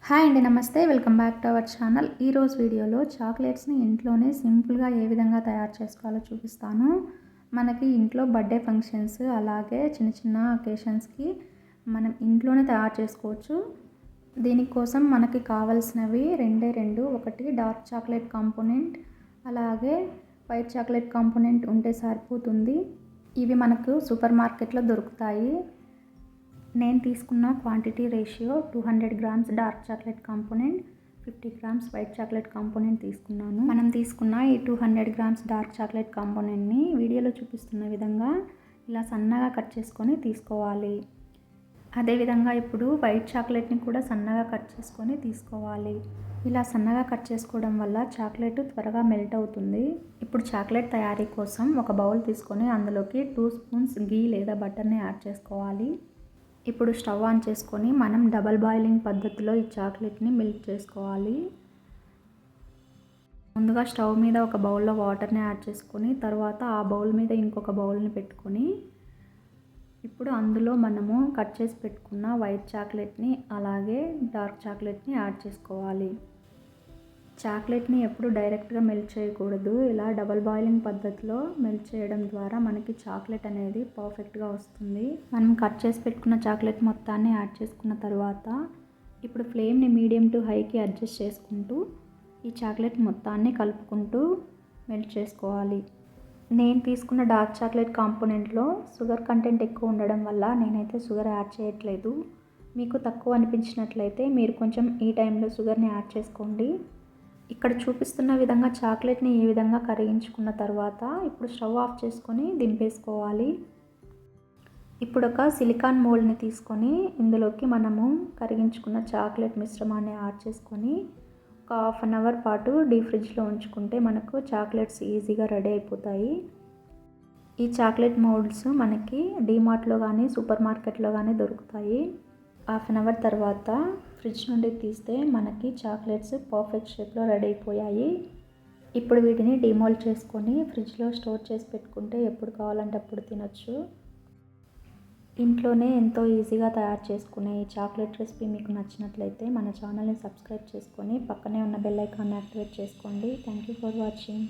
Hi అండి, నమస్తే. Welcome back to our channel. ఈరోజు వీడియోలో చాక్లెట్స్ని ఇంట్లోనే సింపుల్గా ఏ విధంగా తయారు చేసుకోవాలో చూపిస్తాను. మనకి ఇంట్లో బర్త్డే ఫంక్షన్స్ అలాగే చిన్న చిన్న అకేషన్స్కి మనం ఇంట్లోనే తయారు చేసుకోవచ్చు. దీనికోసం మనకి కావాల్సినవి రెండు ఒకటి డార్క్ చాక్లెట్ కాంపోనెంట్ అలాగే వైట్ చాక్లెట్ కాంపోనెంట్ ఉంటే సరిపోతుంది. ఇవి మనకు సూపర్ మార్కెట్లో దొరుకుతాయి. నేను తీసుకున్న quantity ratio 200 grams dark chocolate component, 50 grams white chocolate component తీసుకున్నాను. మనం తీసుకున్న ఈ 200 గ్రామ్స్ డార్క్ చాక్లెట్ కాంపోనెంట్ని వీడియోలో చూపిస్తున్న విధంగా ఇలా సన్నగా కట్ చేసుకొని తీసుకోవాలి. అదేవిధంగా ఇప్పుడు వైట్ చాక్లెట్ని కూడా సన్నగా కట్ చేసుకొని తీసుకోవాలి. ఇలా సన్నగా కట్ చేసుకోవడం వల్ల చాక్లెట్ త్వరగా మెల్ట్ అవుతుంది. ఇప్పుడు చాక్లెట్ తయారీ కోసం ఒక బౌల్ తీసుకొని అందులోకి 2 స్పూన్స్ గీ లేదా బటర్ని యాడ్ చేసుకోవాలి. ఇప్పుడు స్టవ్ ఆన్ చేసుకొని మనం డబల్ బాయిలింగ్ పద్ధతిలో ఈ చాక్లెట్ని మెల్ట్ చేసుకోవాలి. ముందుగా స్టవ్ మీద ఒక బౌల్లో వాటర్ని యాడ్ చేసుకొని తర్వాత ఆ బౌల్ మీద ఇంకొక బౌల్ని పెట్టుకొని ఇప్పుడు అందులో మనము కట్ చేసి పెట్టుకున్న వైట్ చాక్లెట్ని అలాగే డార్క్ చాక్లెట్ని యాడ్ చేసుకోవాలి. చాక్లెట్ని ఎప్పుడు డైరెక్ట్గా మెల్ట్ చేయకూడదు. ఇలా డబల్ బాయిలింగ్ పద్ధతిలో మెల్ట్ చేయడం ద్వారా మనకి చాక్లెట్ అనేది పర్ఫెక్ట్గా వస్తుంది. మనం కట్ చేసి పెట్టుకున్న చాక్లెట్ మొత్తాన్ని యాడ్ చేసుకున్న తర్వాత ఇప్పుడు ఫ్లేమ్ని మీడియం టు హైకి అడ్జస్ట్ చేసుకుంటూ ఈ చాక్లెట్ మొత్తాన్ని కలుపుకుంటూ మెల్ట్ చేసుకోవాలి. నేను తీసుకున్న డార్క్ చాక్లెట్ కాంపోనెంట్లో షుగర్ కంటెంట్ ఎక్కువ ఉండడం వల్ల నేనైతే షుగర్ యాడ్ చేయట్లేదు. మీకు తక్కువ అనిపించినట్లయితే మీరు కొంచెం ఈ టైంలో షుగర్ని యాడ్ చేసుకోండి. ఇక్కడ చూపిస్తున్న విధంగా చాక్లెట్ని ఈ విధంగా కరిగించుకున్న తర్వాత ఇప్పుడు స్టవ్ ఆఫ్ చేసుకొని దింపేసుకోవాలి. ఇప్పుడు ఒక సిలికాన్ మోల్డ్ని తీసుకొని ఇందులోకి మనము కరిగించుకున్న చాక్లెట్ మిశ్రమాన్ని యాడ్ చేసుకొని ఒక హాఫ్ అన్ అవర్ పాటు డీప్ ఫ్రిడ్జ్లో ఉంచుకుంటే మనకు చాక్లెట్స్ ఈజీగా రెడీ అయిపోతాయి. ఈ చాక్లెట్ మోల్డ్స్ మనకి డీమార్ట్లో కానీ సూపర్ మార్కెట్లో కానీ దొరుకుతాయి. హాఫ్ అన్ అవర్ తర్వాత ఫ్రిడ్జ్ నుండి తీస్తే మనకి చాక్లెట్స్ పర్ఫెక్ట్ షేప్లో రెడీ అయిపోయాయి. ఇప్పుడు వీటిని డిమోల్డ్ చేసుకొని ఫ్రిడ్జ్లో స్టోర్ చేసి పెట్టుకుంటే ఎప్పుడు కావాలంటే అప్పుడు తినొచ్చు. ఇంట్లోనే ఎంతో ఈజీగా తయారు చేసుకునే ఈ చాక్లెట్ రెసిపీ మీకు నచ్చినట్లయితే మన ఛానల్ని సబ్స్క్రైబ్ చేసుకొని పక్కనే ఉన్న బెల్ ఐకాన్ని యాక్టివేట్ చేసుకోండి. Thank you for watching.